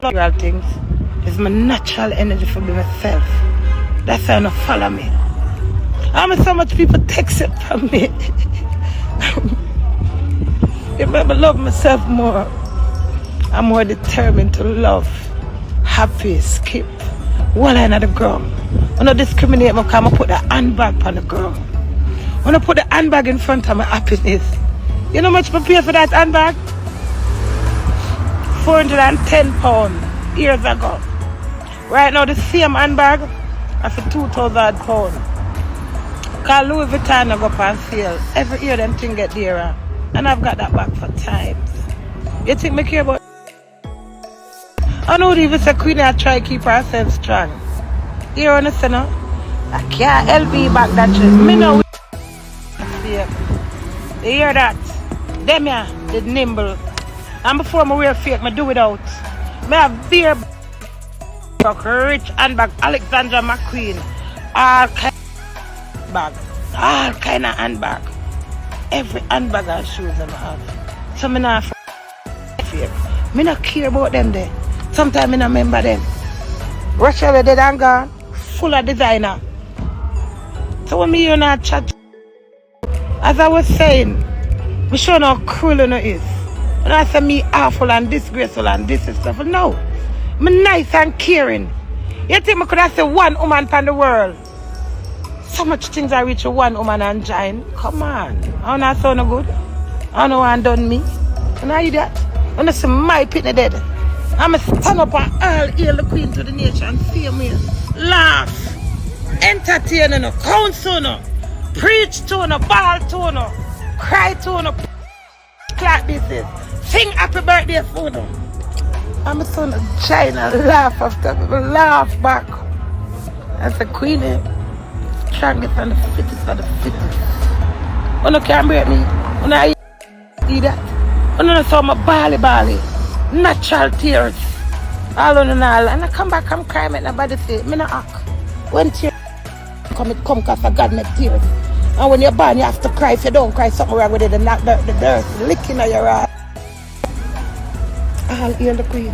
Real things. It's my natural energy for be myself. That's why you don't follow me. I'm so much people text it from me. If I love myself more, I'm more determined to love, happy, skip. One line at the ground. I don't discriminate because I put the handbag on the ground. When I put the handbag in front of my happiness. You know how much I pay for that handbag? £410 years ago. Right now the same handbag is for £2,000. Because Louis Vuitton I go up on sale. Every year them thing get dearer. And I've got that bag for times. You think me care about? I know even say Queenie I try to keep herself strong. You understand? No? I can't help me back that shit. Me know. You hear that? Them yeah, the nimble. And before I wear fake, I do without. I have beer rich handbag, Alexandra McQueen. All kind of bag. All kind of handbag. Every handbag and shoes I have. So I not fake. I not care about them there. Sometimes I don't remember them. Rachel dead and gone, full of designer. So when me hear not chat, as I was saying, I show how cruel it is. And I say me awful and disgraceful and this and stuff. No. I'm nice and caring. You think I could have said one woman in the world? So much things I reach with one woman and join. Come on. I don't sound no good. I don't know what done me. And I do that. When I see my pitney dead, I'm going to stand up and all hail the Queen to the nation. See me. Laugh. Entertain no. Counsel no. Preach to no. Ball to no. Cry to no. Clap this is. Sing happy birthday for no. I'm a son of China. Laugh after people. Laugh back. That's the Queenie. Strongest and the fittest of the fittest. You can't break me. You see that? You know saw my bally. Natural tears. All on and all. And I come back, I'm crying, make nobody say, me not act. When tears come because God make tears. And when you're born, you have to cry. If you don't cry, something wrong with it. And not the dirt licking at your eye. All hail the Queen.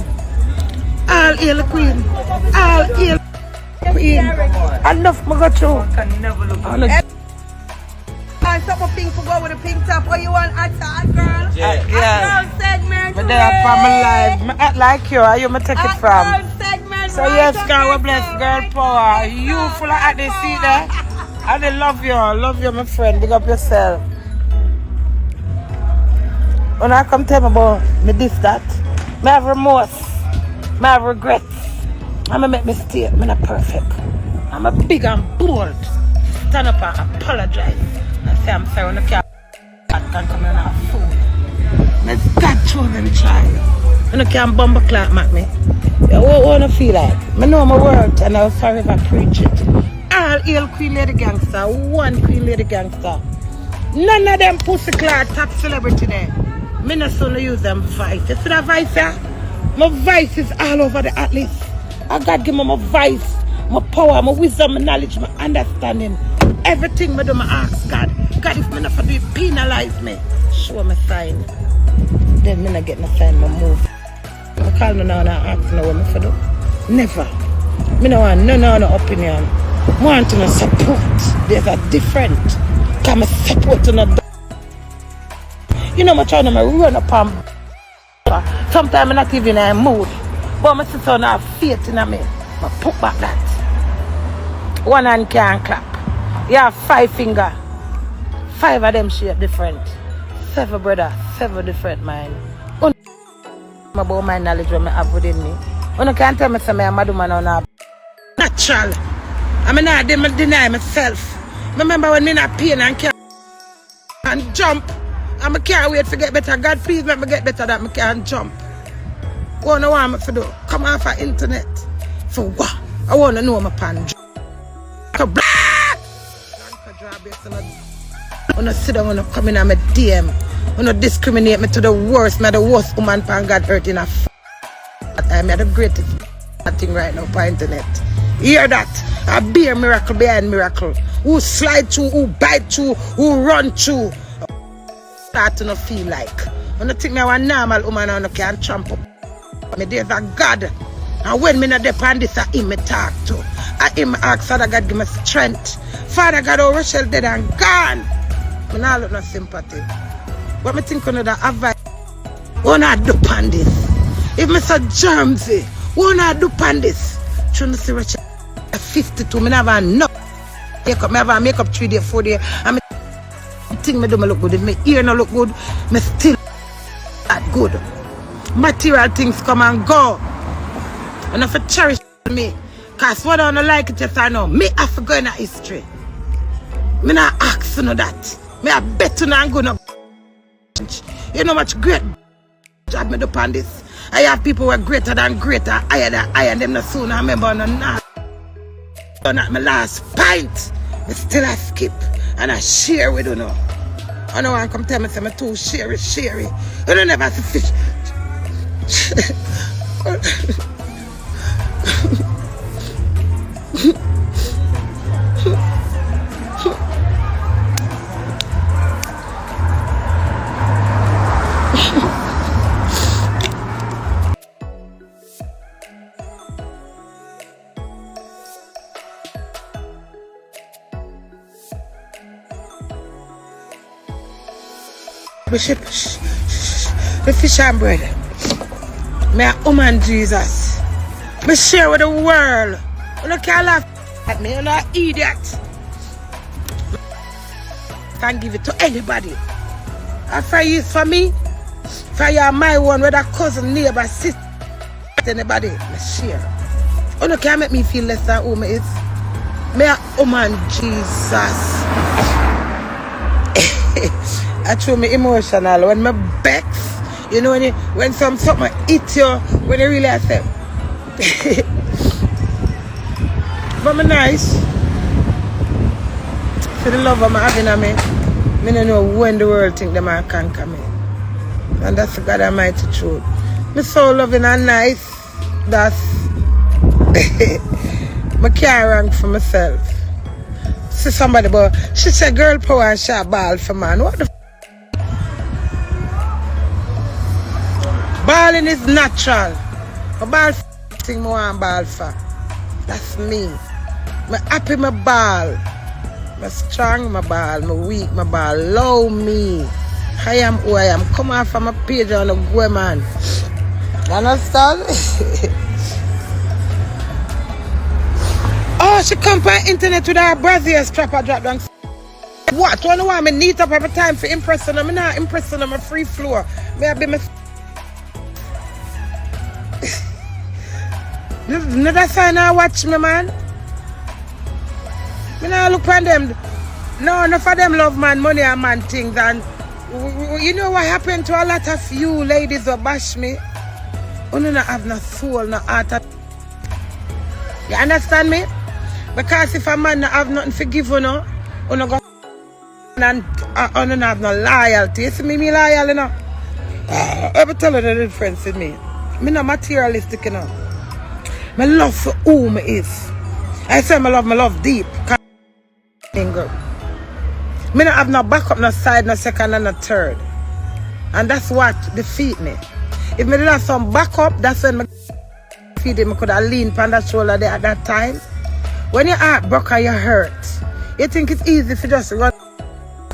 All hail the Queen. All hail the Queen. Enough, I go through. Something pink to go with a pink top. What you want, H3r, girl? Yeah. H3r segment. But they are from my life. I act like you. Are you me take it from? H3r segment. So yes, girl, we bless girl power. You full of at the seat there. I they love you. Love you, my friend. Big up yourself. When I come tell me about me this, that, I have remorse. I have regrets. I'm going to make mistake. I'm not perfect. I'm a big and bold. Stand up and apologize. I say I'm sorry when I can't come in and have food. It's God chosen child. When I can't bumble clap at me. What do I feel like? I know my words and I'm sorry if I preach it. All hail Queen Lady Gangster. One Queen Lady Gangster. None of them pussy clad top celebrity there. Me not so to use them voice. You see that voice here? My voice is all over the atlas. I God give me my voice, my power, my wisdom, my knowledge, my understanding. Everything I do, I ask God. God, if me not do it, penalize me. Show me sign. Then me not get no sign, I move. I call me now and I ask me what me for do. Never. Me no want no opinion. I want to support. There's a different. Because I support to not. You know, I'm trying to run up on. Sometimes I'm not even in a mood. But my sister have faith in me. I put back that. One hand can't clap. You have 5 fingers. 5 of them shape different. 7 brothers, 7 different mind. About my knowledge what I have within me. You can't tell me that I'm a man or not. Natural. I mean, I deny myself. Remember when I'm in pain and can't jump. I can't wait to get better. God, please let me get better that I can't jump. What do I want me to do? Come off the internet. For what? I want to know my pan. When I sit down, when I come in on my DM, when I discriminate me to the worst, me the worst woman pan God earth in a I'm the greatest thing right now on the internet. Hear that? A beer miracle behind miracle. Who slide through, who bite through, who run through. Start to not feel like. When I think me a normal woman and I can't tramp up. Me there's a God. And when me not depend this, I him me talk to. I him ask Father God give me strength. Father God, oh Rachel dead and gone. Me not look no sympathy. But me think on that advice. Why not do pan this? If me say Germsy, why not do pan this? Trying to see Rachel 52, me never know. Makeup, me have a makeup 3 days, 4 days. And me think me do me look good. If me ear no look good, me still that good. Material things come and go. And if you cherish me, because what I don't like it, yes I know. Me have to go in a history. Me not ask you know that. Me I bet you not go no. You know much great job me do upon this. I have people who are greater than greater, higher than higher, and them no soon I remember on not. Not my last pint. Me still I skip and I share with you know. I know one come tell me say me too sherry. You don't never see fish. The fish and bread. Me a woman Jesus. Me share with the world. You don't care laugh at me, you're not an idiot. Can't give it to anybody. After you is for me, for you are my one, whether cousin, neighbor, sister, anybody, me share. You don't care make me feel less than who me is. Me a woman Jesus. I show me emotional when my vex, you know when something hit you, when you really accept. But me nice. For the love I'm having of me don't know when the world think they might conquer me. And that's the God Almighty truth. Me so loving and nice. That's I can't rank for myself. See somebody but she said girl power and she a ball for man. What the balling is natural. A ball thing more and ball for. That's me. I'm happy my ball. I'm strong my ball. I'm weak my ball. Love me. I am who I am. Come off from my page on a go man. You understand? Oh, she come on internet with her brazier strap I drop down. What? You want me neat up every time for impressing them? I'm not impressing them on free floor. May I be my Another sign I watch me, man. Me now look on them. No, enough of them love man, money and man things. And you know what happened to a lot of you ladies who bash me? You don't have no soul, no heart. You understand me? Because if a man don't have nothing to give you, no, you don't go and don't have no loyalty. You see me loyal, you know? I ever tell you the difference in me. Me not materialistic, you know. My love for who me is. I say my love deep. Girl. Me not have no backup, no side, no second, and no third. And that's what defeat me. If me did have some backup, that's when me feed him. I could have leaned on that shoulder there at that time. When your heart broke or you hurt, you think it's easy to just run.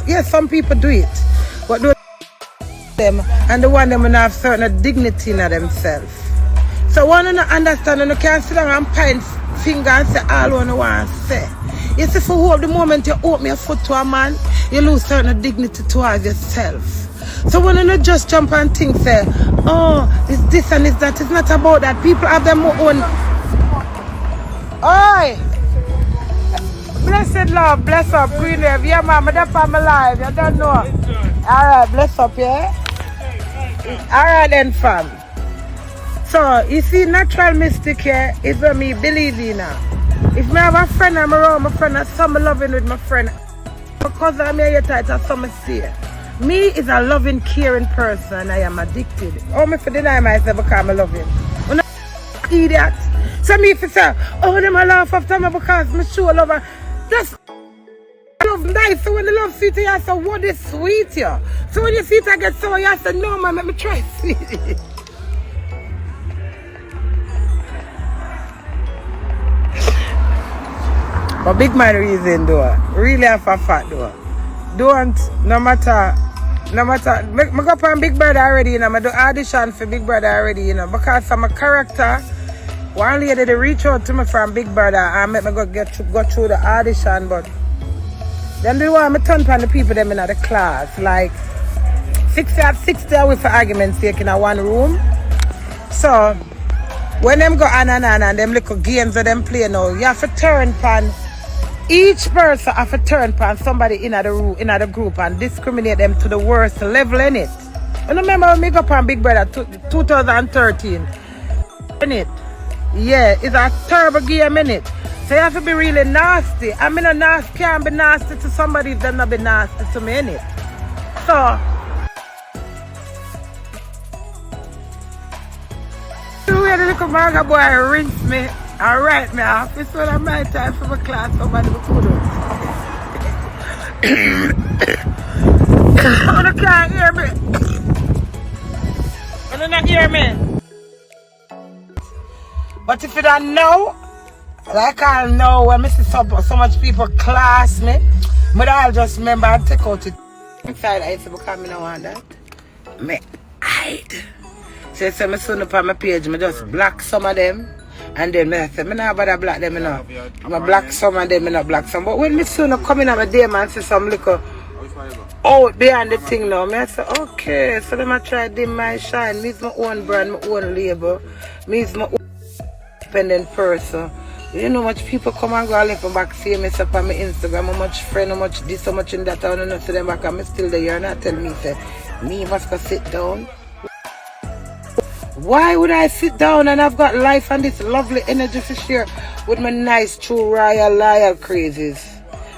Yes, some people do it. But do them and the one them will have certain dignity in themselves. So one don't understand and you can't sit down and point finger and say all one want to say. You see, for hold the moment you open your foot to a man, you lose certain dignity towards yourself. So when you not just jump and think, say, oh, it's this and it's that, it's not about that. People have their own. Oi! Blessed love, bless up, Queenie Bre. Yeah, mama, that's for my life. You don't know. Alright, bless up, yeah? Alright then, fam. So, you see, natural mystic here is what me believe in now. If me have a friend, I'm around my friend, and some loving with my friend, because I'm here tight, and some stay. Me is a loving, caring person, and I am addicted. Oh, me for deny myself because I'm loving. I'm not idiot. So me if you say, oh, them I laugh after me because me show love. That's love nice. So when the love sweet, you say, what is sweet, yeah? So when you see it, I get so, you say, no, man, let me try sweet. But big man reason though. Really have a fat though. Don't, no matter, me go up on Big Brother already, you know, I do audition for Big Brother already, you know, because I'm a character. One lady they reach out to me from Big Brother and make me go through the audition, but then they want me turn upon the people them in the class, like 60 away for argument's sake in a one room. So when them go on and them little games that them play now, you have to turn upon each person have to turn upon somebody in the group and discriminate them to the worst level in it. You remember when me go upon Big Brother 2013? In it. Yeah, it's a terrible game in it. So you have to be really nasty. I mean, can't be nasty to somebody if they're not be nasty to me in it. So the way the little manga boy rinse me and write me off, it's when I'm my time for my class, somebody will put it. You can't hear me. You not hear me. But if you don't know, like I know when I see so much people class me, but I'll just remember and take out it inside I used to because I don't want that. Me hide. So I my son up on my page, I just block some of them. And then I say, I not bother black them, you know. I'm black some and then I not black some. But when my son come in on my day and see some little out behind the thing now, I say, okay, so let me try dim my shine. Me is my own brand, my own label. Me is my own independent person. You know how much people come and go and left me back, see me up on my Instagram, how much friend, how much this, how much in that, I don't know, see them back and I'm still there and I tell me, say, me must go sit down. Why would I sit down and I've got life and this lovely energy to share with my nice, true, loyal crazies?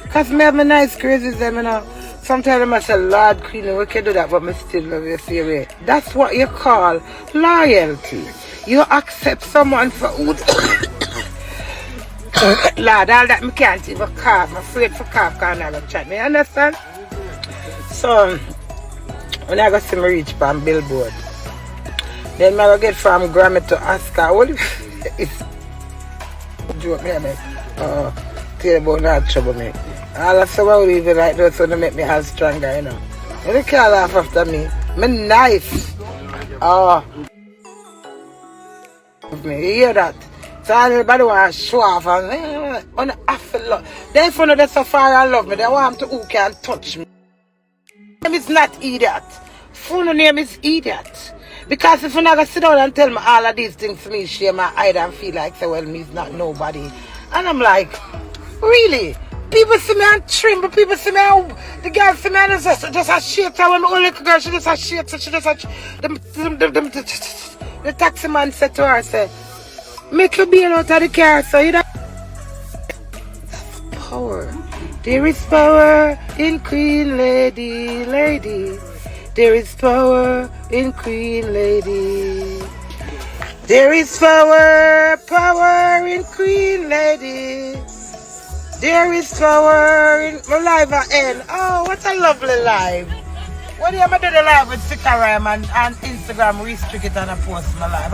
Because me have my nice crazies, them, you know. Sometimes I say, Lord, Queenie, we can do that, but I still love you, see. That's what you call loyalty. You accept someone for who... Lord, all that I can't even cough. I'm afraid for cough because I don't chat. Me understand? So, when I go see me reach from Billboard, then I go get from Grammy to Oscar. What if it's joke me, man? Tell about not trouble me. All of some would even like that so they make me have stronger, you know. You don't can't laugh after me. Me nice. Me, you hear that? So everybody want to show off and I feel love. They fun they so far and love me. They want to who can touch me. Name is not idiot. Full name is idiot. Because if you're not going to sit down and tell me all of these things to me, share my eye and feel like, say, well, me's not nobody. And I'm like, really? People see me and trim, but people see me and the girl see me and just a shit. When my old little girl, she just a shit. So she just a the taxi man said to her, say, make your bail out of the car, so you don't... Power. There is power in Queen Lady. There is power in Queen Lady. There is power in Queen Lady. There is power in my life at end. Oh, what a lovely life. When you ever do the live with H3r and Instagram restrict it and I post my life.